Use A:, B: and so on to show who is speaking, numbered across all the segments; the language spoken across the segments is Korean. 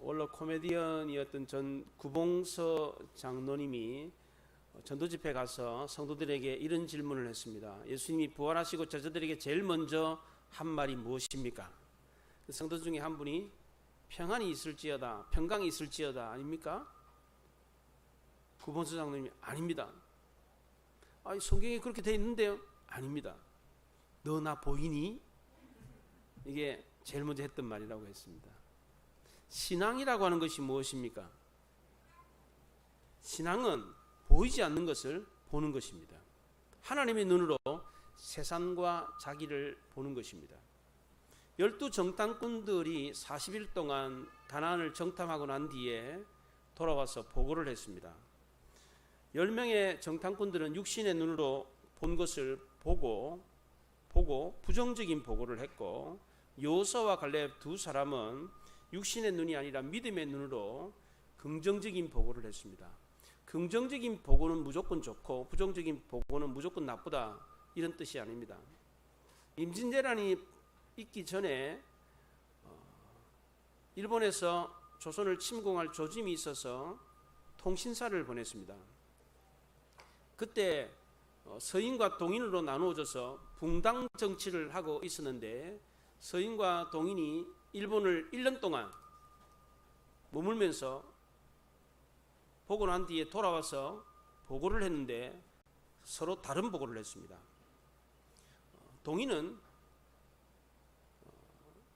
A: 원로 코미디언이었던 전 구봉서 장로님이 전도 집회 가서 성도들에게 이런 질문을 했습니다. 예수님이 부활하시고 제자들에게 제일 먼저 한 말이 무엇입니까? 그 성도 중에 한 분이 평안이 있을지어다, 평강이 있을지어다 아닙니까? 구봉서 장로님이 아닙니다. 성경에 그렇게 되어 있는데요. 아닙니다. 너 나 보이니? 이게 제일 먼저 했던 말이라고 했습니다. 신앙이라고 하는 것이 무엇입니까? 신앙은 보이지 않는 것을 보는 것입니다. 하나님의 눈으로 세상과 자기를 보는 것입니다. 12 정탐꾼들이 40일 동안 가나안을 정탐하고 난 뒤에 돌아와서 보고를 했습니다. 10명의 정탐꾼들은 육신의 눈으로 본 것을 보고 부정적인 보고를 했고, 여호수아와 갈렙 두 사람은 육신의 눈이 아니라 믿음의 눈으로 긍정적인 보고를 했습니다. 긍정적인 보고는 무조건 좋고 부정적인 보고는 무조건 나쁘다, 이런 뜻이 아닙니다. 임진왜란이 있기 전에 일본에서 조선을 침공할 조짐이 있어서 통신사를 보냈습니다. 그때 서인과 동인으로 나누어져서 붕당 정치를 하고 있었는데, 서인과 동인이 일본을 1년 동안 머물면서 보고 난 뒤에 돌아와서 보고를 했는데 서로 다른 보고를 했습니다. 동인은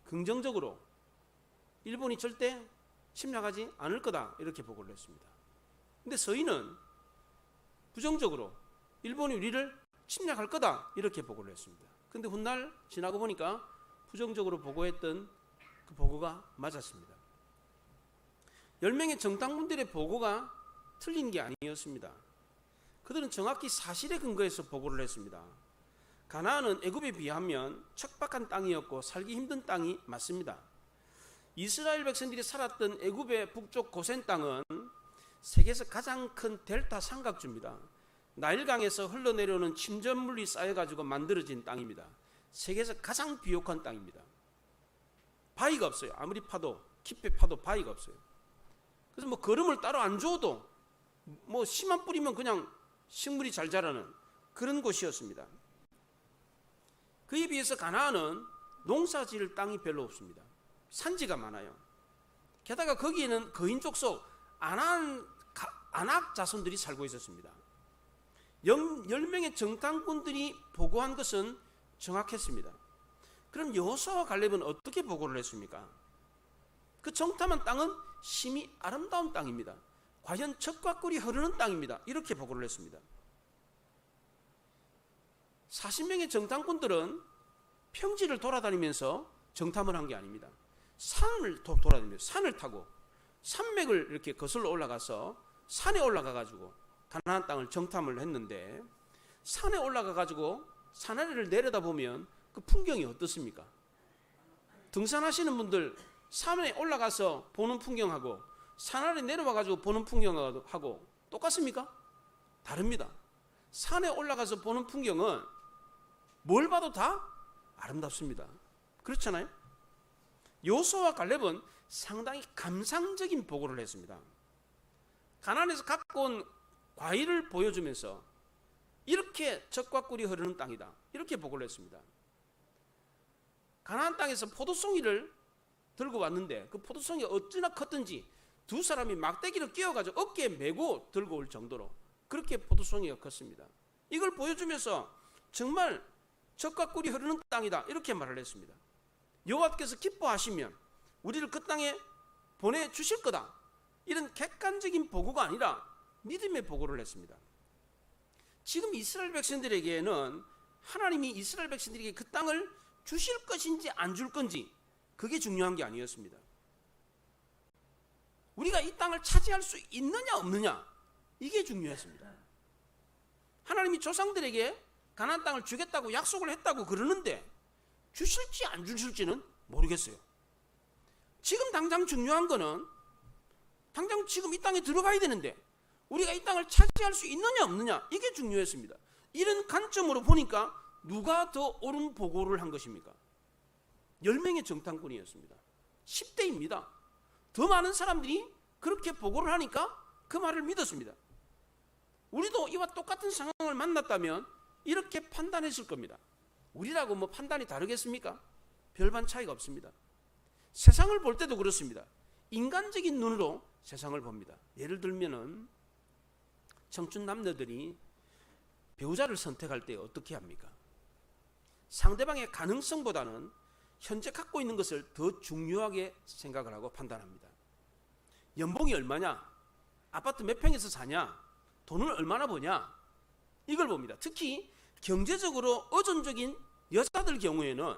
A: 긍정적으로 일본이 절대 침략하지 않을 거다, 이렇게 보고를 했습니다. 근데 서인은 부정적으로 일본이 우리를 침략할 거다, 이렇게 보고를 했습니다. 근데 훗날 지나고 보니까 부정적으로 보고했던 그 보고가 맞았습니다. 10명의 정탐꾼들의 보고가 틀린 게 아니었습니다. 그들은 정확히 사실에 근거해서 보고를 했습니다. 가나안은 애굽에 비하면 척박한 땅이었고 살기 힘든 땅이 맞습니다. 이스라엘 백성들이 살았던 애굽의 북쪽 고센 땅은 세계에서 가장 큰 델타 삼각주입니다. 나일강에서 흘러내려오는 침전물이 쌓여가지고 만들어진 땅입니다. 세계에서 가장 비옥한 땅입니다. 바위가 없어요. 아무리 파도, 깊이 파도 바위가 없어요. 그래서 거름을 따로 안 줘도 씨만 뿌리면 그냥 식물이 잘 자라는 그런 곳이었습니다. 그에 비해서 가나안은 농사 지을 땅이 별로 없습니다. 산지가 많아요. 게다가 거기에는 거인 족속 아낙 자손들이 살고 있었습니다. 10명의 정탐꾼들이 보고한 것은 정확했습니다. 그럼 여호수아와 갈렙은 어떻게 보고를 했습니까? 그 정탐한 땅은 심히 아름다운 땅입니다. 과연 젖과 꿀이 흐르는 땅입니다, 이렇게 보고를 했습니다. 40명의 정탐꾼들은 평지를 돌아다니면서 정탐을 한 게 아닙니다. 산을 돌아다니면서 산을 타고 산맥을 이렇게 거슬러 올라가서 산에 올라가 가지고 가나안 땅을 정탐을 했는데, 산에 올라가 가지고 산 아래를 내려다보면 그 풍경이 어떻습니까? 등산하시는 분들 산에 올라가서 보는 풍경하고 산 아래 내려와 가지고 보는 풍경하고 똑같습니까? 다릅니다. 산에 올라가서 보는 풍경은 뭘 봐도 다 아름답습니다. 그렇잖아요? 여호수아와 갈렙은 상당히 감상적인 보고를 했습니다. 가나안에서 갖고 온 과일을 보여주면서 이렇게 젖과 꿀이 흐르는 땅이다, 이렇게 보고를 했습니다. 가나안 땅에서 포도송이를 들고 왔는데 그 포도송이 어찌나 컸든지 두 사람이 막대기를 끼워가지고 어깨에 메고 들고 올 정도로 그렇게 포도송이가 컸습니다. 이걸 보여주면서 정말 젖과 꿀이 흐르는 땅이다, 이렇게 말을 했습니다. 여호와께서 기뻐하시면 우리를 그 땅에 보내주실 거다, 이런 객관적인 보고가 아니라 믿음의 보고를 했습니다. 지금 이스라엘 백성들에게는 하나님이 이스라엘 백성들에게 그 땅을 주실 것인지 안 줄 건지 그게 중요한 게 아니었습니다. 우리가 이 땅을 차지할 수 있느냐 없느냐, 이게 중요했습니다. 하나님이 조상들에게 가나안 땅을 주겠다고 약속을 했다고 그러는데 주실지 안 주실지는 모르겠어요. 지금 당장 중요한 거는 당장 지금 이 땅에 들어가야 되는데 우리가 이 땅을 차지할 수 있느냐 없느냐, 이게 중요했습니다. 이런 관점으로 보니까 누가 더 옳은 보고를 한 것입니까? 10명의 정탐꾼이었습니다. 10대입니다. 더 많은 사람들이 그렇게 보고를 하니까 그 말을 믿었습니다. 우리도 이와 똑같은 상황을 만났다면 이렇게 판단했을 겁니다. 우리라고 뭐 판단이 다르겠습니까? 별반 차이가 없습니다. 세상을 볼 때도 그렇습니다. 인간적인 눈으로 세상을 봅니다. 예를 들면은 청춘 남녀들이 배우자를 선택할 때 어떻게 합니까? 상대방의 가능성보다는 현재 갖고 있는 것을 더 중요하게 생각을 하고 판단합니다. 연봉이 얼마냐? 아파트 몇 평에서 사냐? 돈을 얼마나 버냐? 이걸 봅니다. 특히 경제적으로 의존적인 여자들 경우에는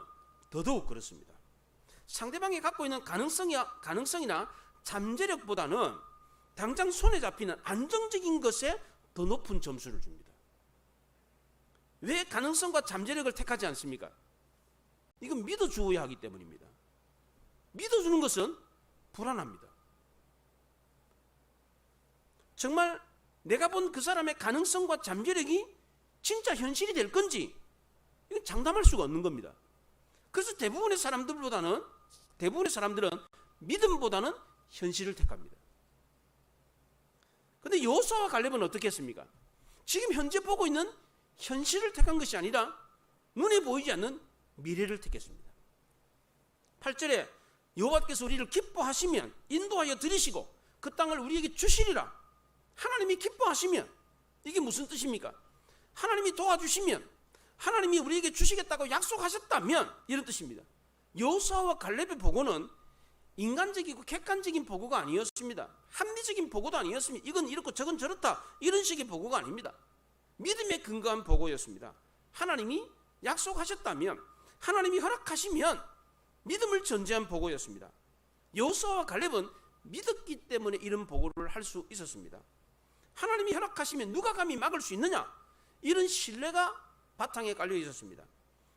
A: 더더욱 그렇습니다. 상대방이 갖고 있는 가능성이나 잠재력보다는 당장 손에 잡히는 안정적인 것에 더 높은 점수를 줍니다. 왜 가능성과 잠재력을 택하지 않습니까? 이건 믿어주어야 하기 때문입니다. 믿어주는 것은 불안합니다. 정말 내가 본 그 사람의 가능성과 잠재력이 진짜 현실이 될 건지 이건 장담할 수가 없는 겁니다. 그래서 대부분의 사람들은 믿음보다는 현실을 택합니다. 그런데 여호수아와 갈렙은 어떻게 했습니까? 지금 현재 보고 있는 현실을 택한 것이 아니라 눈에 보이지 않는 미래를 택했습니다. 8절에 여호와께서 우리를 기뻐하시면 인도하여 들이시고 그 땅을 우리에게 주시리라. 하나님이 기뻐하시면 이게 무슨 뜻입니까? 하나님이 도와주시면 하나님이 우리에게 주시겠다고 약속하셨다면 이런 뜻입니다. 여호수아와 갈렙의 보고는 인간적이고 객관적인 보고가 아니었습니다. 합리적인 보고도 아니었습니다. 이건 이렇고 저건 저렇다 이런 식의 보고가 아닙니다. 믿음에 근거한 보고였습니다. 하나님이 약속하셨다면 하나님이 허락하시면 믿음을 전제한 보고였습니다. 여호수아와 갈렙은 믿었기 때문에 이런 보고를 할 수 있었습니다. 하나님이 허락하시면 누가 감히 막을 수 있느냐? 이런 신뢰가 바탕에 깔려 있었습니다.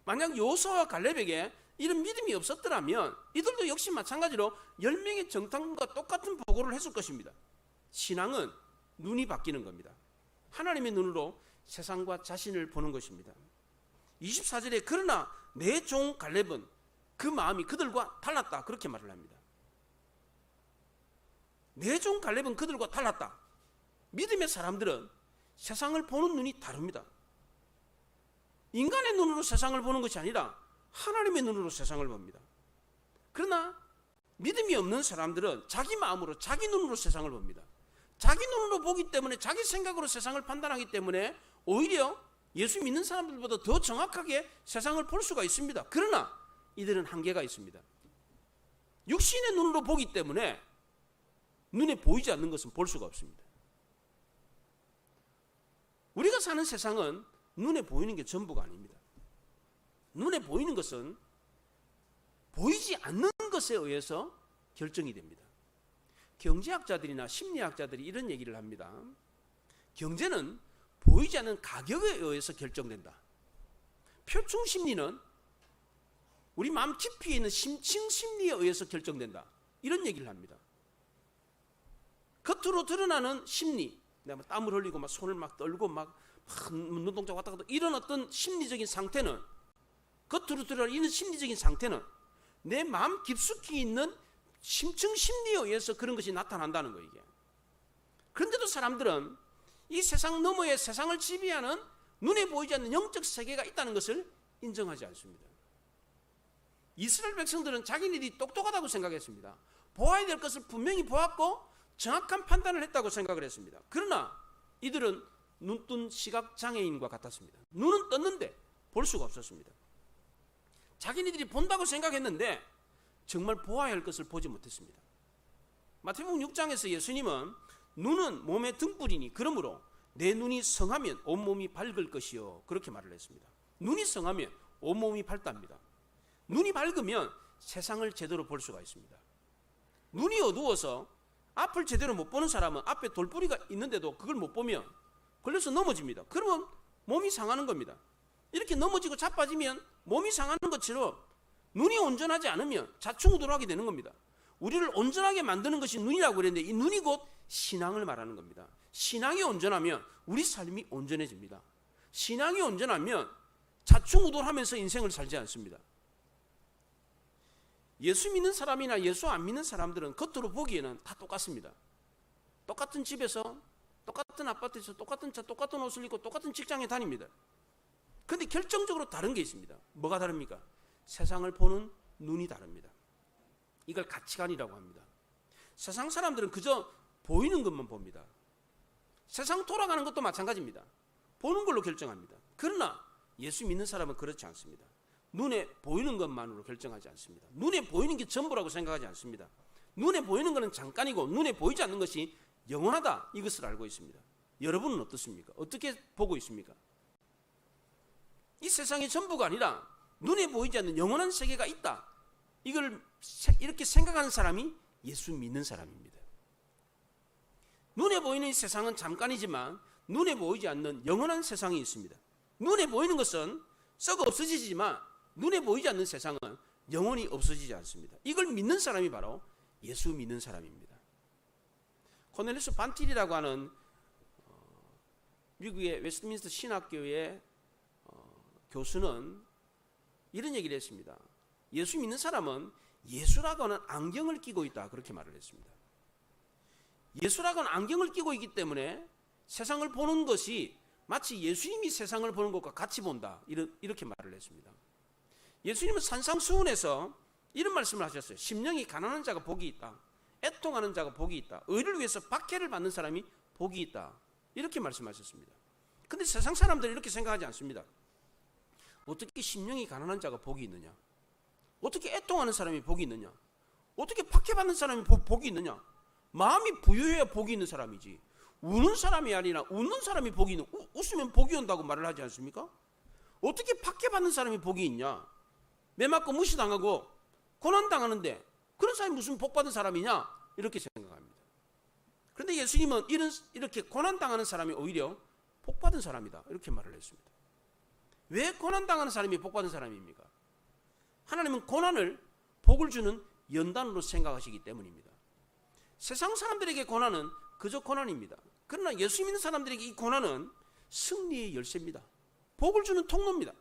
A: 만약 여호수아와 갈렙에게 이런 믿음이 없었더라면 이들도 역시 마찬가지로 10명의 정탐꾼과 똑같은 보고를 했을 것입니다. 신앙은 눈이 바뀌는 겁니다. 하나님의 눈으로 세상과 자신을 보는 것입니다. 24절에 그러나 내 종 갈렙은 그 마음이 그들과 달랐다 그렇게 말을 합니다. 내 종 갈렙은 그들과 달랐다. 믿음의 사람들은 세상을 보는 눈이 다릅니다. 인간의 눈으로 세상을 보는 것이 아니라 하나님의 눈으로 세상을 봅니다. 그러나 믿음이 없는 사람들은 자기 마음으로 자기 눈으로 세상을 봅니다. 자기 눈으로 보기 때문에 자기 생각으로 세상을 판단하기 때문에 오히려 예수 믿는 사람들보다 더 정확하게 세상을 볼 수가 있습니다. 그러나 이들은 한계가 있습니다. 육신의 눈으로 보기 때문에 눈에 보이지 않는 것은 볼 수가 없습니다. 우리가 사는 세상은 눈에 보이는 게 전부가 아닙니다. 눈에 보이는 것은 보이지 않는 것에 의해서 결정이 됩니다. 경제학자들이나 심리학자들이 이런 얘기를 합니다. 경제는 보이지 않는 가격에 의해서 결정된다. 표충 심리는 우리 마음 깊이에 있는 심층 심리에 의해서 결정된다. 이런 얘기를 합니다. 겉으로 드러나는 심리, 내가 땀을 흘리고 막 손을 막 떨고 막 눈동자 왔다 갔다 이런 어떤 심리적인 상태는 겉으로 드러나는 심리적인 상태는 내 마음 깊숙이 있는 심층 심리에 의해서 그런 것이 나타난다는 거예요. 이게. 그런데도 사람들은 이 세상 너머에 세상을 지배하는 눈에 보이지 않는 영적 세계가 있다는 것을 인정하지 않습니다. 이스라엘 백성들은 자기네들이 똑똑하다고 생각했습니다. 보아야 될 것을 분명히 보았고 정확한 판단을 했다고 생각을 했습니다. 그러나 이들은 눈뜬 시각장애인과 같았습니다. 눈은 떴는데 볼 수가 없었습니다. 자기네들이 본다고 생각했는데 정말 보아야 할 것을 보지 못했습니다. 마태복음 6장에서 예수님은 눈은 몸의 등불이니 그러므로 내 눈이 성하면 온몸이 밝을 것이요 그렇게 말을 했습니다. 눈이 성하면 온몸이 밝답니다. 눈이 밝으면 세상을 제대로 볼 수가 있습니다. 눈이 어두워서 앞을 제대로 못 보는 사람은 앞에 돌뿌리가 있는데도 그걸 못 보면 걸려서 넘어집니다. 그러면 몸이 상하는 겁니다. 이렇게 넘어지고 자빠지면 몸이 상하는 것처럼 눈이 온전하지 않으면 좌충우돌하게 되는 겁니다. 우리를 온전하게 만드는 것이 눈이라고 그랬는데 이 눈이 곧 신앙을 말하는 겁니다. 신앙이 온전하면 우리 삶이 온전해집니다. 신앙이 온전하면 좌충우돌하면서 인생을 살지 않습니다. 예수 믿는 사람이나 예수 안 믿는 사람들은 겉으로 보기에는 다 똑같습니다. 똑같은 집에서, 똑같은 아파트에서, 똑같은 차, 똑같은 옷을 입고 똑같은 직장에 다닙니다. 그런데 결정적으로 다른 게 있습니다. 뭐가 다릅니까? 세상을 보는 눈이 다릅니다. 이걸 가치관이라고 합니다. 세상 사람들은 그저 보이는 것만 봅니다. 세상 돌아가는 것도 마찬가지입니다. 보는 걸로 결정합니다. 그러나 예수 믿는 사람은 그렇지 않습니다. 눈에 보이는 것만으로 결정하지 않습니다. 눈에 보이는 게 전부라고 생각하지 않습니다. 눈에 보이는 것은 잠깐이고 눈에 보이지 않는 것이 영원하다, 이것을 알고 있습니다. 여러분은 어떻습니까? 어떻게 보고 있습니까? 이 세상의 전부가 아니라 눈에 보이지 않는 영원한 세계가 있다, 이걸 이렇게 생각하는 사람이 예수 믿는 사람입니다. 눈에 보이는 이 세상은 잠깐이지만 눈에 보이지 않는 영원한 세상이 있습니다. 눈에 보이는 것은 썩어 없어지지만 눈에 보이지 않는 세상은 영원히 없어지지 않습니다. 이걸 믿는 사람이 바로 예수 믿는 사람입니다. 코넬리우스 반틸이라고 하는 미국의 웨스트민스터 신학교의 교수는 이런 얘기를 했습니다. 예수 믿는 사람은 예수라고 하는 안경을 끼고 있다, 그렇게 말을 했습니다. 예수라고 하는 안경을 끼고 있기 때문에 세상을 보는 것이 마치 예수님이 세상을 보는 것과 같이 본다, 이렇게 말을 했습니다. 예수님은 산상수훈에서 이런 말씀을 하셨어요. 심령이 가난한 자가 복이 있다, 애통하는 자가 복이 있다, 의를 위해서 박해를 받는 사람이 복이 있다, 이렇게 말씀하셨습니다. 그런데 세상 사람들은 이렇게 생각하지 않습니다. 어떻게 심령이 가난한 자가 복이 있느냐? 어떻게 애통하는 사람이 복이 있느냐? 어떻게 박해받는 사람이 복이 있느냐? 마음이 부유해야 복이 있는 사람이지, 우는 사람이 아니라 웃는 사람이 복이 있는, 웃으면 복이 온다고 말을 하지 않습니까? 어떻게 박해받는 사람이 복이 있냐? 매 맞고 무시당하고 고난당하는데 그런 사람이 무슨 복받은 사람이냐? 이렇게 생각합니다. 그런데 예수님은 이렇게 고난당하는 사람이 오히려 복받은 사람이다, 이렇게 말을 했습니다. 왜 고난당하는 사람이 복받은 사람입니까? 하나님은 고난을 복을 주는 연단으로 생각하시기 때문입니다. 세상 사람들에게 고난은 그저 고난입니다. 그러나 예수 믿는 사람들에게 이 고난은 승리의 열쇠입니다. 복을 주는 통로입니다.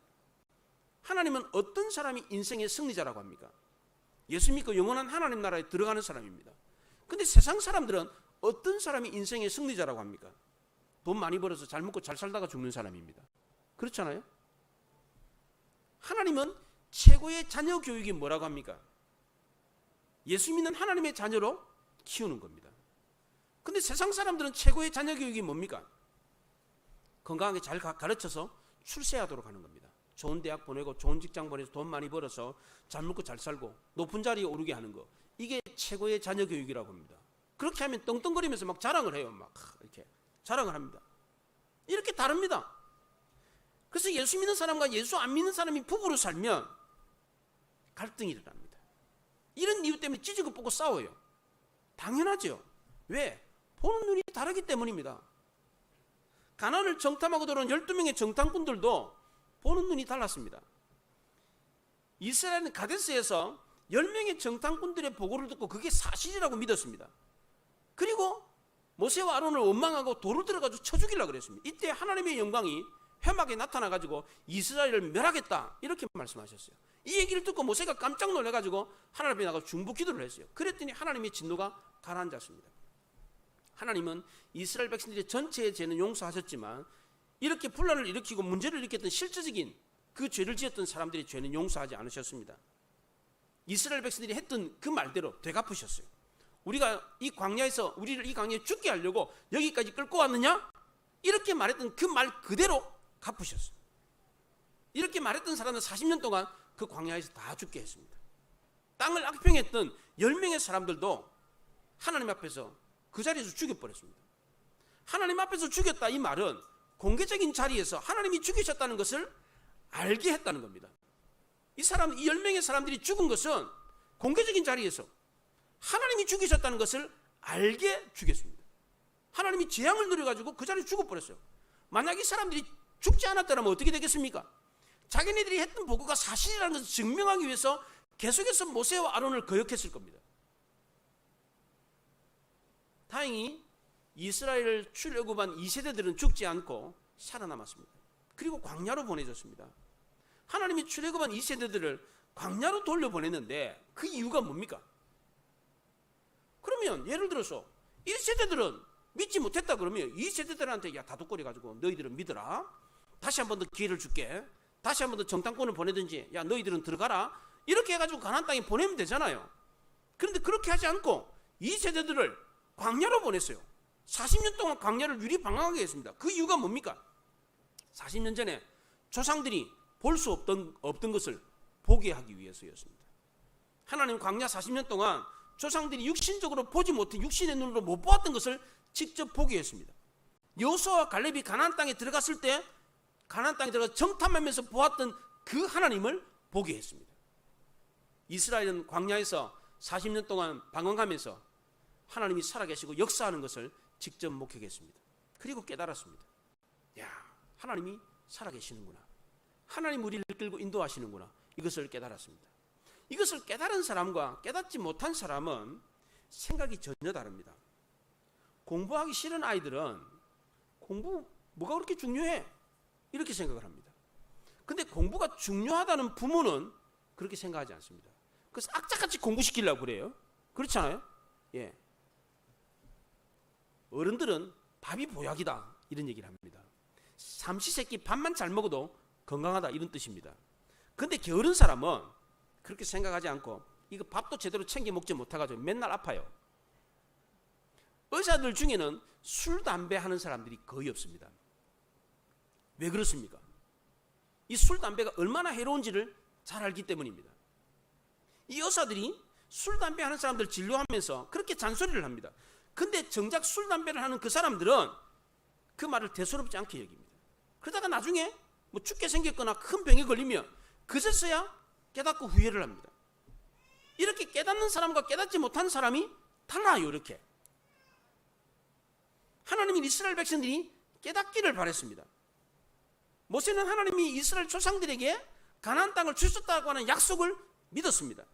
A: 하나님은 어떤 사람이 인생의 승리자라고 합니까? 예수 믿고 영원한 하나님 나라에 들어가는 사람입니다. 그런데 세상 사람들은 어떤 사람이 인생의 승리자라고 합니까? 돈 많이 벌어서 잘 먹고 잘 살다가 죽는 사람입니다. 그렇잖아요? 하나님은 최고의 자녀 교육이 뭐라고 합니까? 예수 믿는 하나님의 자녀로 키우는 겁니다. 근데 세상 사람들은 최고의 자녀 교육이 뭡니까? 건강하게 잘 가르쳐서 출세하도록 하는 겁니다. 좋은 대학 보내고 좋은 직장 보내서 돈 많이 벌어서 잘 먹고 잘 살고 높은 자리에 오르게 하는 거, 이게 최고의 자녀 교육이라고 합니다. 그렇게 하면 떵떵거리면서 막 자랑을 해요. 막 이렇게 자랑을 합니다. 이렇게 다릅니다. 그래서 예수 믿는 사람과 예수 안 믿는 사람이 부부로 살면 갈등이 일어납니다. 이런 이유 때문에 찌지고 뽑고 싸워요. 당연하죠. 왜? 보는 눈이 다르기 때문입니다. 가나안을 정탐하고 들어온 12명의 정탐꾼들도 보는 눈이 달랐습니다. 이스라엘은 가데스에서 10명의 정탐꾼들의 보고를 듣고 그게 사실이라고 믿었습니다. 그리고 모세와 아론을 원망하고 돌을 들어가지고 쳐 죽이려고 그랬습니다. 이때 하나님의 영광이 회막에 나타나가지고 이스라엘을 멸하겠다, 이렇게 말씀하셨어요. 이 얘기를 듣고 모세가 깜짝 놀라가지고 하나님 앞에 나가 중보 기도를 했어요. 그랬더니 하나님의 진노가 가라앉았습니다. 하나님은 이스라엘 백성들의 전체의 죄는 용서하셨지만 이렇게 분란을 일으키고 문제를 일으켰던 실질적인 그 죄를 지었던 사람들의 죄는 용서하지 않으셨습니다. 이스라엘 백성들이 했던 그 말대로 되갚으셨어요. 우리가 이 광야에서 우리를 이 광야에 죽게 하려고 여기까지 끌고 왔느냐? 이렇게 말했던 그 말 그대로 갚으셨어요. 이렇게 말했던 사람은 40년 동안 그 광야에서 다 죽게 했습니다. 땅을 악평했던 10명의 사람들도 하나님 앞에서 그 자리에서 죽여버렸습니다. 하나님 앞에서 죽였다, 이 말은 공개적인 자리에서 하나님이 죽이셨다는 것을 알게 했다는 겁니다. 이 10명의 사람들이 죽은 것은 공개적인 자리에서 하나님이 죽이셨다는 것을 알게 죽였습니다. 하나님이 재앙을 누려가지고 그 자리에 죽어버렸어요. 만약 이 사람들이 죽지 않았다면 어떻게 되겠습니까? 자기네들이 했던 보고가 사실이라는 것을 증명하기 위해서 계속해서 모세와 아론을 거역했을 겁니다. 다행히 이스라엘을 출애굽한 2세대들은 죽지 않고 살아남았습니다. 그리고 광야로 보내졌습니다. 하나님이 출애굽한 2세대들을 광야로 돌려보냈는데 그 이유가 뭡니까? 그러면 예를 들어서 1세대들은 믿지 못했다 그러면 2세대들한테 야 다독거려 가지고 너희들은 믿어라, 다시 한 번 더 기회를 줄게, 다시 한 번 더 정탐꾼을 보내든지 야 너희들은 들어가라, 이렇게 해가지고 가나안 땅에 보내면 되잖아요. 그런데 그렇게 하지 않고 2세대들을 광야로 보냈어요. 40년 동안 광야를 유리방황하게 했습니다. 그 이유가 뭡니까? 40년 전에 조상들이 볼 수 없던 것을 보게 하기 위해서였습니다. 하나님 광야 40년 동안 조상들이 육신적으로 보지 못한, 육신의 눈으로 못 보았던 것을 직접 보게 했습니다. 여호수아와 갈렙이 가나안 땅에 들어갔을 때 가나안 땅에 들어가 정탐하면서 보았던 그 하나님을 보게 했습니다. 이스라엘은 광야에서 40년 동안 방황하면서 하나님이 살아계시고 역사하는 것을 직접 목격했습니다. 그리고 깨달았습니다. 야, 하나님이 살아계시는구나, 하나님 우리를 이끌고 인도하시는구나, 이것을 깨달았습니다. 이것을 깨달은 사람과 깨닫지 못한 사람은 생각이 전혀 다릅니다. 공부하기 싫은 아이들은 공부 뭐가 그렇게 중요해? 이렇게 생각을 합니다. 근데 공부가 중요하다는 부모는 그렇게 생각하지 않습니다. 그래서 악착같이 공부시키려고 그래요. 그렇지 않아요? 예. 어른들은 밥이 보약이다 이런 얘기를 합니다. 삼시세끼 밥만 잘 먹어도 건강하다 이런 뜻입니다. 근데 게으른 사람은 그렇게 생각하지 않고 이거 밥도 제대로 챙겨 먹지 못해가지고 맨날 아파요. 의사들 중에는 술, 담배 하는 사람들이 거의 없습니다. 왜 그렇습니까? 이 술, 담배가 얼마나 해로운지를 잘 알기 때문입니다. 이 의사들이 술, 담배 하는 사람들 진료하면서 그렇게 잔소리를 합니다. 근데 정작 술, 담배를 하는 그 사람들은 그 말을 대수롭지 않게 여깁니다. 그러다가 나중에 뭐 죽게 생겼거나 큰 병에 걸리면 그제서야 깨닫고 후회를 합니다. 이렇게 깨닫는 사람과 깨닫지 못한 사람이 달라요. 이렇게 하나님이 이스라엘 백성들이 깨닫기를 바랬습니다. 모세는 하나님이 이스라엘 조상들에게 가나안 땅을 주셨다고 하는 약속을 믿었습니다.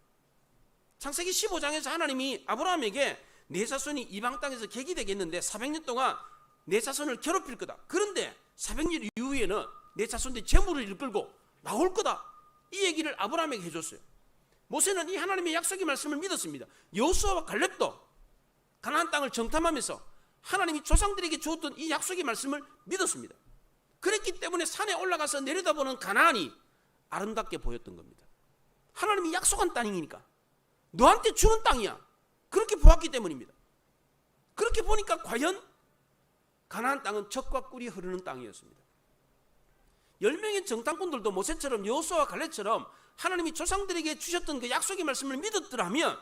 A: 창세기 15장에서 하나님이 아브라함에게 내 자손이 이방 땅에서 객이 되겠는데 400년 동안 내 자손을 괴롭힐 거다. 그런데 400년 이후에는 내 자손들이 재물을 이끌고 나올 거다. 이 얘기를 아브라함에게 해줬어요. 모세는 이 하나님의 약속의 말씀을 믿었습니다. 여호수아와 갈렙도 가나안 땅을 정탐하면서 하나님이 조상들에게 주었던 이 약속의 말씀을 믿었습니다. 그랬기 때문에 산에 올라가서 내려다보는 가나안이 아름답게 보였던 겁니다. 하나님이 약속한 땅이니까 너한테 주는 땅이야. 그렇게 보았기 때문입니다. 그렇게 보니까 과연 가나안 땅은 젖과 꿀이 흐르는 땅이었습니다. 10명의 정탐꾼들도 모세처럼 여호수아와 갈렙처럼 하나님이 조상들에게 주셨던 그 약속의 말씀을 믿었더라면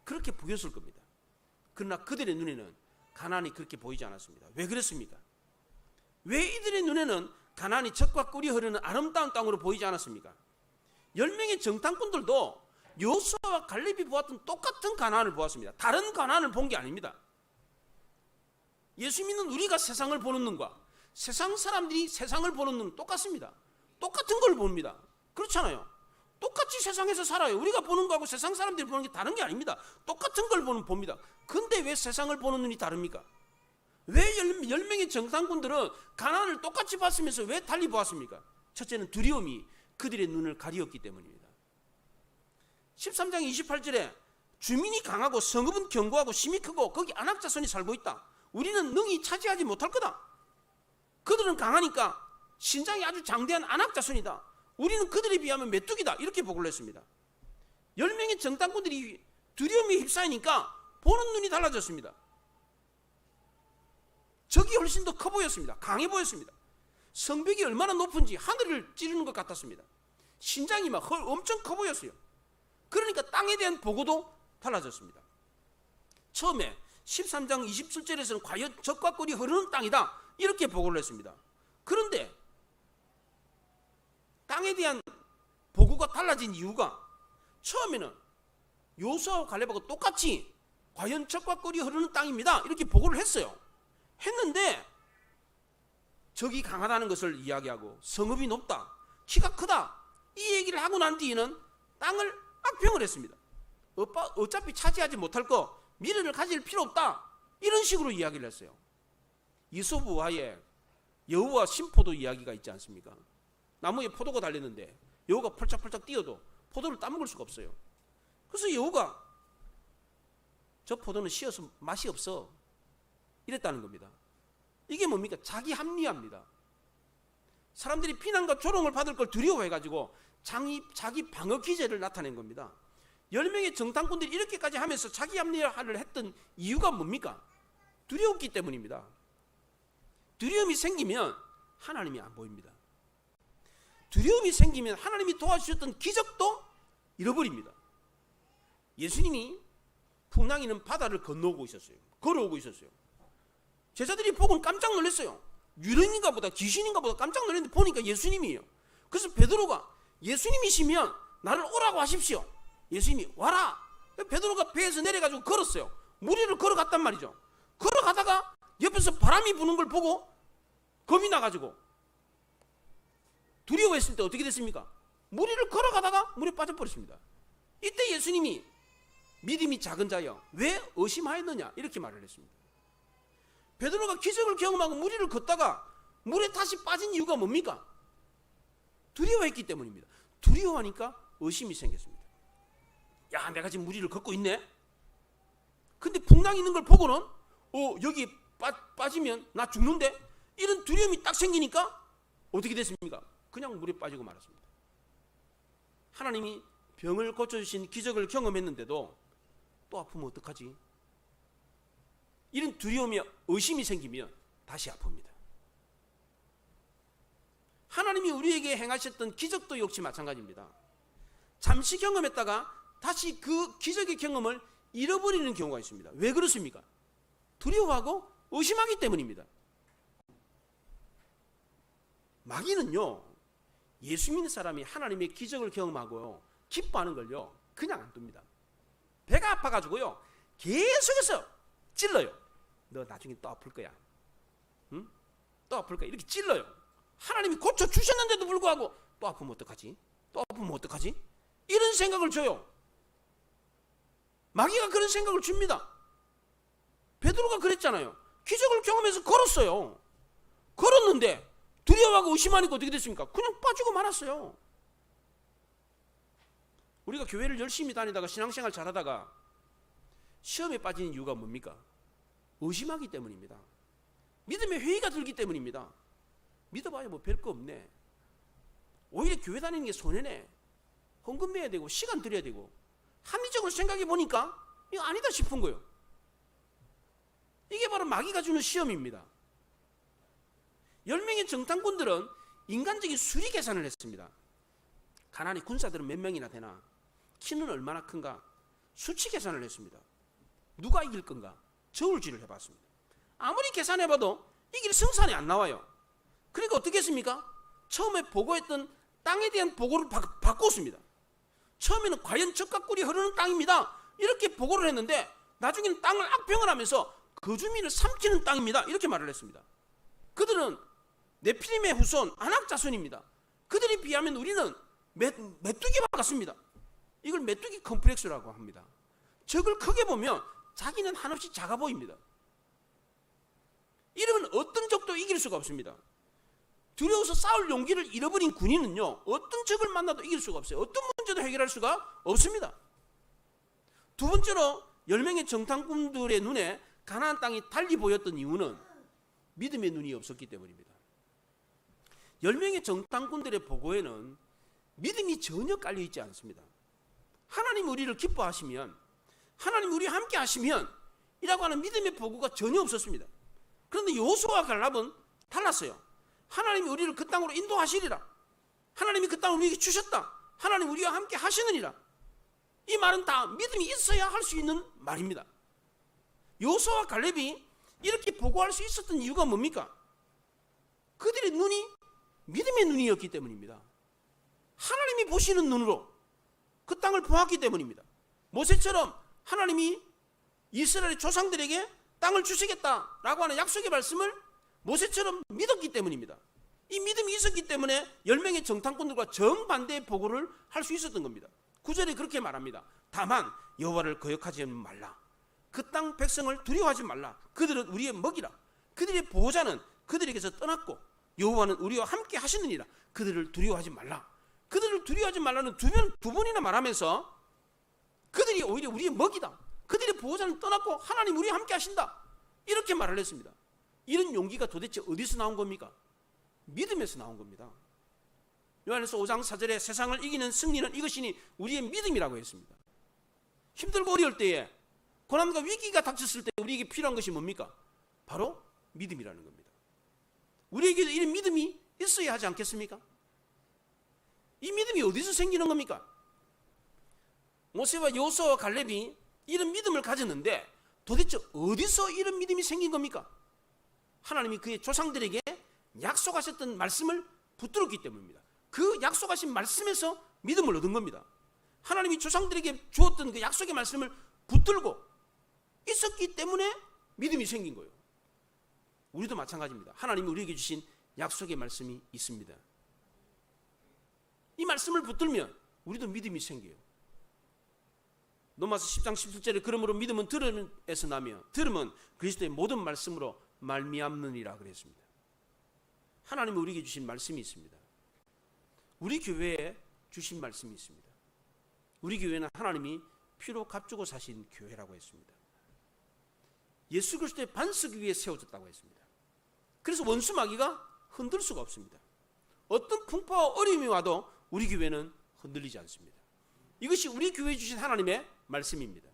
A: 그렇게 보였을 겁니다. 그러나 그들의 눈에는 가나안이 그렇게 보이지 않았습니다. 왜 그랬습니까? 왜 이들의 눈에는 가나안이 젖과 꿀이 흐르는 아름다운 땅으로 보이지 않았습니까? 10명의 정탐꾼들도 여호수아와 갈렙이 보았던 똑같은 가나안을 보았습니다. 다른 가나안을 본 게 아닙니다. 예수 믿는 우리가 세상을 보는 눈과 세상 사람들이 세상을 보는 눈은 똑같습니다. 똑같은 걸 봅니다. 그렇잖아요. 똑같이 세상에서 살아요. 우리가 보는 거하고 세상 사람들이 보는 게 다른 게 아닙니다. 똑같은 걸 봅니다. 근데 왜 세상을 보는 눈이 다릅니까? 왜 10명의 정탐꾼들은 가나안을 똑같이 봤으면서 왜 달리 보았습니까? 첫째는 두려움이 그들의 눈을 가리었기 때문입니다. 13장 28절에 주민이 강하고 성읍은 견고하고 심이 크고 거기 안악 자손이 살고 있다. 우리는 능히 차지하지 못할 거다. 그들은 강하니까 신장이 아주 장대한 안악 자손이다. 우리는 그들에 비하면 메뚜기다. 이렇게 보고를 했습니다. 10명의 정탐꾼들이 두려움에 휩싸이니까 보는 눈이 달라졌습니다. 적이 훨씬 더 커 보였습니다. 강해 보였습니다. 성벽이 얼마나 높은지 하늘을 찌르는 것 같았습니다. 신장이 막 엄청 커 보였어요. 그러니까 땅에 대한 보고도 달라졌습니다. 처음에 13장 27절에서는 과연 젖과 꿀이 흐르는 땅이다. 이렇게 보고를 했습니다. 그런데 땅에 대한 보고가 달라진 이유가 처음에는 여호수아와 갈렙하고 똑같이 과연 젖과 꿀이 흐르는 땅입니다. 이렇게 보고를 했는데 적이 강하다는 것을 이야기하고 성읍이 높다, 키가 크다 이 얘기를 하고 난 뒤에는 땅을 악평을 했습니다. 어차피 차지하지 못할 거 미련을 가질 필요 없다 이런 식으로 이야기를 했어요. 이소부와의 여우와 심포도 이야기가 있지 않습니까? 나무에 포도가 달렸는데 여우가 펄짝펄짝 뛰어도 포도를 따먹을 수가 없어요. 그래서 여호가 저 포도는 씨어서 맛이 없어 이랬다는 겁니다. 이게 뭡니까? 자기 합리화입니다. 사람들이 비난과 조롱을 받을 걸 두려워해가지고 자기 방어 기제를 나타낸 겁니다. 10명의 정탐꾼들이 이렇게까지 하면서 자기 합리화를 했던 이유가 뭡니까? 두려웠기 때문입니다. 두려움이 생기면 하나님이 안 보입니다. 두려움이 생기면 하나님이 도와주셨던 기적도 잃어버립니다. 예수님이 풍랑이는 바다를 건너오고 있었어요. 걸어오고 있었어요. 제자들이 보고는 깜짝 놀랐어요. 유령인가 보다 귀신인가 보다 깜짝 놀랐는데 보니까 예수님이에요. 그래서 베드로가 예수님이시면 나를 오라고 하십시오. 예수님이 와라. 베드로가 배에서 내려가지고 걸었어요. 물 위를 걸어갔단 말이죠. 걸어가다가 옆에서 바람이 부는 걸 보고 겁이 나가지고 두려워했을 때 어떻게 됐습니까? 물 위를 걸어가다가 물에 빠져버렸습니다. 이때 예수님이 믿음이 작은 자여 왜 의심하였느냐 이렇게 말을 했습니다. 베드로가 기적을 경험하고 물 위를 걷다가 물에 다시 빠진 이유가 뭡니까? 두려워했기 때문입니다. 두려워하니까 의심이 생겼습니다. 야, 내가 지금 물 위를 걷고 있네. 근데 풍랑이 있는 걸 보고는 여기 빠지면 나 죽는데? 이런 두려움이 딱 생기니까 어떻게 됐습니까? 그냥 물에 빠지고 말았습니다. 하나님이 병을 고쳐주신 기적을 경험했는데도 또 아프면 어떡하지? 이런 두려움이 의심이 생기면 다시 아픕니다. 하나님이 우리에게 행하셨던 기적도 역시 마찬가지입니다. 잠시 경험했다가 다시 그 기적의 경험을 잃어버리는 경우가 있습니다. 왜 그렇습니까? 두려워하고 의심하기 때문입니다. 마귀는요, 예수 믿는 사람이 하나님의 기적을 경험하고요, 기뻐하는 걸요, 그냥 안 둡니다. 배가 아파가지고요, 계속해서 찔러요. 너 나중에 또 아플 거야. 응? 또 아플 거야. 이렇게 찔러요. 하나님이 고쳐주셨는데도 불구하고 또 아프면 어떡하지? 또 아프면 어떡하지? 이런 생각을 줘요. 마귀가 그런 생각을 줍니다. 베드로가 그랬잖아요. 기적을 경험해서 걸었어요. 걸었는데 두려워하고 의심하니까 어떻게 됐습니까? 그냥 빠지고 말았어요. 우리가 교회를 열심히 다니다가 신앙생활 잘하다가 시험에 빠지는 이유가 뭡니까? 의심하기 때문입니다. 믿음의 회의가 들기 때문입니다. 믿어봐야 뭐 별 거 없네. 오히려 교회 다니는 게 손해네. 헌금 내야 되고 시간 들여야 되고 합리적으로 생각해 보니까 이거 아니다 싶은 거예요. 이게 바로 마귀가 주는 시험입니다. 10명의 정탐꾼들은 인간적인 수리 계산을 했습니다. 가나안의 군사들은 몇 명이나 되나? 키는 얼마나 큰가? 수치 계산을 했습니다. 누가 이길 건가? 저울질을 해봤습니다. 아무리 계산해봐도 이길 승산이 안 나와요. 그러니까 어떻게 했습니까? 처음에 보고했던 땅에 대한 보고를 바꿨습니다. 처음에는 과연 젖과 꿀이 흐르는 땅입니다. 이렇게 보고를 했는데 나중에는 땅을 악평을 하면서 그 주민을 삼키는 땅입니다. 이렇게 말을 했습니다. 그들은 네피림의 후손 아낙 자손입니다. 그들에 비하면 우리는 메뚜기와 같습니다. 이걸 메뚜기 컴플렉스라고 합니다. 적을 크게 보면 자기는 한없이 작아 보입니다. 이러면 어떤 적도 이길 수가 없습니다. 두려워서 싸울 용기를 잃어버린 군인은요, 어떤 적을 만나도 이길 수가 없어요. 어떤 문제도 해결할 수가 없습니다. 두 번째로 10명의 정탐꾼들의 눈에 가나안 땅이 달리 보였던 이유는 믿음의 눈이 없었기 때문입니다. 10명의 정탐꾼들의 보고에는 믿음이 전혀 깔려있지 않습니다. 하나님 우리를 기뻐하시면, 하나님 우리와 함께 하시면 이라고 하는 믿음의 보고가 전혀 없었습니다. 그런데 여호수아와 갈렙은 달랐어요. 하나님이 우리를 그 땅으로 인도하시리라. 하나님이 그 땅을 우리에게 주셨다. 하나님 우리와 함께 하시느니라. 이 말은 다 믿음이 있어야 할 수 있는 말입니다. 여호수아와 갈렙이 이렇게 보고할 수 있었던 이유가 뭡니까? 그들의 눈이 믿음의 눈이었기 때문입니다. 하나님이 보시는 눈으로 그 땅을 보았기 때문입니다. 모세처럼 하나님이 이스라엘 조상들에게 땅을 주시겠다라고 하는 약속의 말씀을 모세처럼 믿었기 때문입니다. 이 믿음이 있었기 때문에 10명의 정탐꾼들과 정반대의 보고를 할 수 있었던 겁니다. 9절에 그렇게 말합니다. 다만 여호와를 거역하지 말라. 그 땅 백성을 두려워하지 말라. 그들은 우리의 먹이라. 그들의 보호자는 그들에게서 떠났고 여호와는 우리와 함께 하시느니라. 그들을 두려워하지 말라. 그들을 두려워하지 말라는 두 번이나 말하면서 그들이 오히려 우리의 먹이다, 그들의 보호자는 떠났고 하나님 우리와 함께 하신다, 이렇게 말을 했습니다. 이런 용기가 도대체 어디서 나온 겁니까? 믿음에서 나온 겁니다. 요한일서 5장 4절에 세상을 이기는 승리는 이것이니 우리의 믿음이라고 했습니다. 힘들고 어려울 때에, 고난과 위기가 닥쳤을 때 우리에게 필요한 것이 뭡니까? 바로 믿음이라는 겁니다. 우리에게도 이런 믿음이 있어야 하지 않겠습니까? 이 믿음이 어디서 생기는 겁니까? 모세와 여호수아와 갈렙이 이런 믿음을 가졌는데 도대체 어디서 이런 믿음이 생긴 겁니까? 하나님이 그의 조상들에게 약속하셨던 말씀을 붙들었기 때문입니다. 그 약속하신 말씀에서 믿음을 얻은 겁니다. 하나님이 조상들에게 주었던 그 약속의 말씀을 붙들고 있었기 때문에 믿음이 생긴 거예요. 우리도 마찬가지입니다. 하나님이 우리에게 주신 약속의 말씀이 있습니다. 이 말씀을 붙들면 우리도 믿음이 생겨요. 로마서 10장 17절에 그러므로 믿음은 들음에서 나며 들음은 그리스도의 모든 말씀으로 말미암느니라 그랬습니다. 하나님이 우리에게 주신 말씀이 있습니다. 우리 교회에 주신 말씀이 있습니다. 우리 교회는 하나님이 피로 값주고 사신 교회라고 했습니다. 예수 그리스도의 반석 위에 세워졌다고 했습니다. 그래서 원수 마귀가 흔들 수가 없습니다. 어떤 풍파와 어려움이 와도 우리 교회는 흔들리지 않습니다. 이것이 우리 교회에 주신 하나님의 말씀입니다.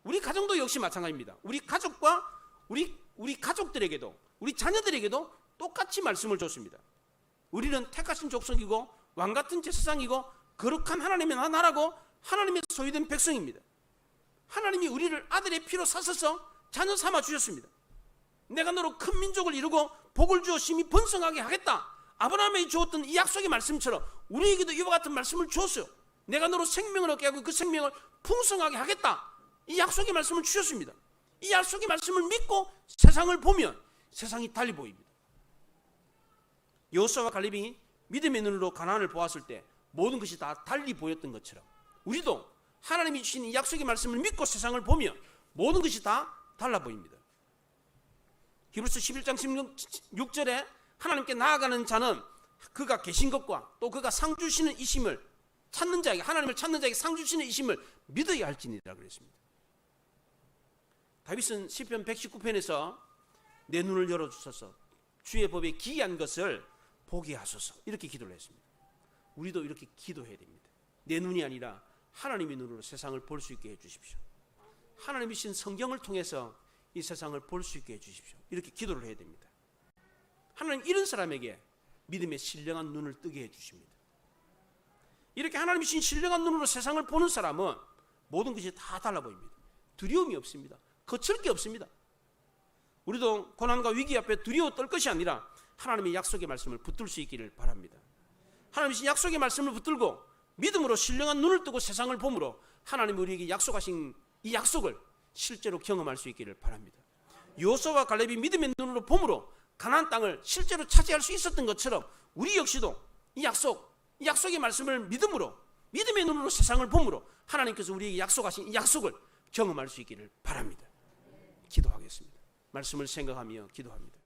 A: 우리 가정도 역시 마찬가지입니다. 우리 가족과 우리 가족들에게도, 우리 자녀들에게도 똑같이 말씀을 줬습니다. 우리는 택하신 족속이고 왕같은 제사장이고 거룩한 하나님의 나라고 하나님의 소유된 백성입니다. 하나님이 우리를 아들의 피로 사셔서 자녀 삼아 주셨습니다. 내가 너로 큰 민족을 이루고 복을 주어 심히 번성하게 하겠다, 아브라함에게 주었던 이 약속의 말씀처럼 우리에게도 이와 같은 말씀을 주었어요. 내가 너로 생명을 얻게 하고 그 생명을 풍성하게 하겠다, 이 약속의 말씀을 주셨습니다. 이 약속의 말씀을 믿고 세상을 보면 세상이 달리 보입니다. 여호수아와 갈렙이 믿음의 눈으로 가나안을 보았을 때 모든 것이 다 달리 보였던 것처럼 우리도 하나님이 주신 이 약속의 말씀을 믿고 세상을 보면 모든 것이 다 달라 보입니다. 히브리서 11장 16절에 하나님께 나아가는 자는 그가 계신 것과 또 그가 상 주시는 이심을 찾는 자에게, 하나님을 찾는 자에게 상 주시는 이심을 믿어야 할지니라 그랬습니다. 다윗은 시편 119편에서 내 눈을 열어주소서, 주의 법에 기이한 것을 보게 하소서, 이렇게 기도를 했습니다. 우리도 이렇게 기도해야 됩니다. 내 눈이 아니라 하나님의 눈으로 세상을 볼 수 있게 해주십시오. 하나님이 주신 성경을 통해서 이 세상을 볼 수 있게 해주십시오. 이렇게 기도를 해야 됩니다. 하나님 이런 사람에게 믿음의 신령한 눈을 뜨게 해주십니다. 이렇게 하나님이 주신 신령한 눈으로 세상을 보는 사람은 모든 것이 다 달라 보입니다. 두려움이 없습니다. 거칠 게 없습니다. 우리도 고난과 위기 앞에 두려워 떨 것이 아니라 하나님의 약속의 말씀을 붙들 수 있기를 바랍니다. 하나님이 주신 약속의 말씀을 붙들고 믿음으로 신령한 눈을 뜨고 세상을 보므로 하나님이 우리에게 약속하신 이 약속을 실제로 경험할 수 있기를 바랍니다. 여호수아와 갈렙이 믿음의 눈으로 보므로 가나안 땅을 실제로 차지할 수 있었던 것처럼 우리 역시도 이 약속의 말씀을 믿음으로, 믿음의 눈으로 세상을 보므로 하나님께서 우리에게 약속하신 이 약속을 경험할 수 있기를 바랍니다. 기도하겠습니다. 말씀을 생각하며 기도합니다.